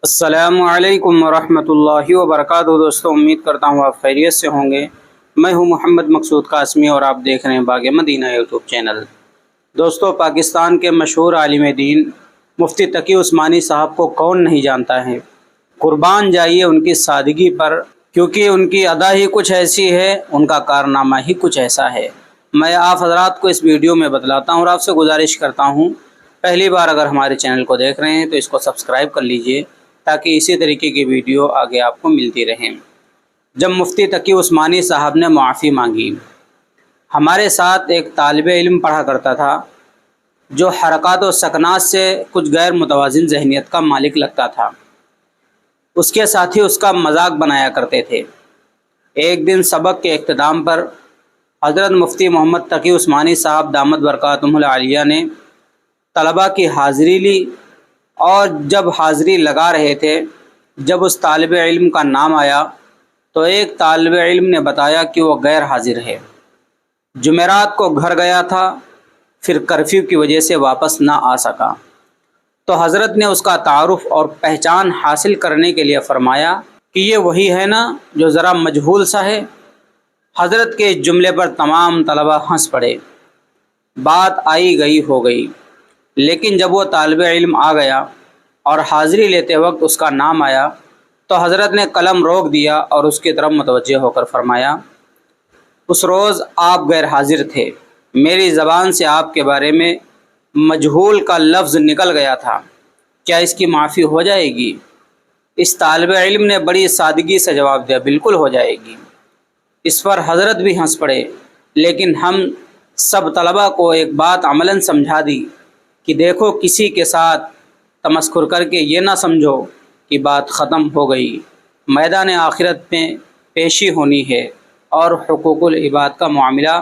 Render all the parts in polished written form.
السلام علیکم ورحمۃ اللہ وبرکاتہ۔ دوستوں، امید کرتا ہوں آپ خیریت سے ہوں گے۔ میں ہوں محمد مقصود قاسمی اور آپ دیکھ رہے ہیں باغ مدینہ یوٹیوب چینل۔ دوستوں، پاکستان کے مشہور عالم دین مفتی تقی عثمانی صاحب کو کون نہیں جانتا ہے۔ قربان جائیے ان کی سادگی پر، کیونکہ ان کی ادا ہی کچھ ایسی ہے، ان کا کارنامہ ہی کچھ ایسا ہے۔ میں آپ حضرات کو اس ویڈیو میں بتلاتا ہوں اور آپ سے گزارش کرتا ہوں، پہلی بار اگر ہمارے چینل کو دیکھ رہے ہیں تو اس کو سبسکرائب کر لیجئے تاکہ اسی طریقے کی ویڈیو آگے آپ کو ملتی رہیں۔ جب مفتی تقی عثمانی صاحب نے معافی مانگی، ہمارے ساتھ ایک طالب علم پڑھا کرتا تھا جو حرکات و سکنات سے کچھ غیر متوازن ذہنیت کا مالک لگتا تھا۔ اس کے ساتھی اس کا مذاق بنایا کرتے تھے۔ ایک دن سبق کے اختتام پر حضرت مفتی محمد تقی عثمانی صاحب دامت برکاتہم العالیہ نے طلباء کی حاضری لی، اور جب حاضری لگا رہے تھے، جب اس طالب علم کا نام آیا تو ایک طالب علم نے بتایا کہ وہ غیر حاضر ہے، جمعرات کو گھر گیا تھا، پھر کرفیو کی وجہ سے واپس نہ آ سکا۔ تو حضرت نے اس کا تعارف اور پہچان حاصل کرنے کے لیے فرمایا کہ یہ وہی ہے نا جو ذرا مجہول سا ہے۔ حضرت کے اس جملے پر تمام طلباء ہنس پڑے۔ بات آئی گئی ہو گئی، لیکن جب وہ طالب علم آ گیا اور حاضری لیتے وقت اس کا نام آیا تو حضرت نے قلم روک دیا اور اس کی طرف متوجہ ہو کر فرمایا، اس روز آپ غیر حاضر تھے، میری زبان سے آپ کے بارے میں مجہول کا لفظ نکل گیا تھا، کیا اس کی معافی ہو جائے گی؟ اس طالب علم نے بڑی سادگی سے جواب دیا، بالکل ہو جائے گی۔ اس پر حضرت بھی ہنس پڑے، لیکن ہم سب طلباء کو ایک بات عملاً سمجھا دی کہ دیکھو، کسی کے ساتھ تمسخر کر کے یہ نہ سمجھو کہ بات ختم ہو گئی، میدان آخرت میں پیشی ہونی ہے اور حقوق العباد کا معاملہ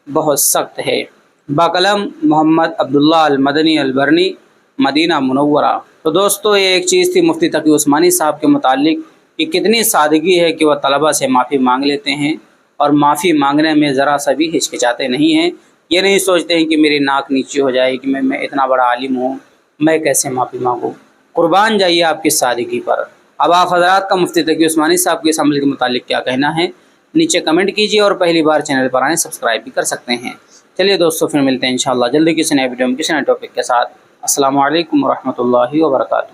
بہت سخت ہے۔ بقلم محمد عبداللہ المدنی البرنی، مدینہ منورہ۔ تو دوستو، یہ ایک چیز تھی مفتی تقی عثمانی صاحب کے متعلق کہ کتنی سادگی ہے کہ وہ طلباء سے معافی مانگ لیتے ہیں اور معافی مانگنے میں ذرا سا بھی ہچکچاتے نہیں ہیں۔ یہ نہیں سوچتے ہیں کہ میری ناک نیچی ہو جائے کہ میں اتنا بڑا عالم ہوں، میں کیسے معافی مانگوں۔ قربان جائیے آپ کی سادگی پر۔ اب آپ حضرات کا مفتی تقی عثمانی صاحب کے اس عمل کے متعلق کیا کہنا ہے، نیچے کمنٹ کیجیے، اور پہلی بار چینل پر آئیں سبسکرائب بھی کر سکتے ہیں۔ چلیے دوستو، پھر ملتے ہیں انشاءاللہ جلدی کسی نئے ویڈیو میں کسی نئے ٹاپک کے ساتھ۔ السلام علیکم ورحمۃ اللہ وبرکاتہ۔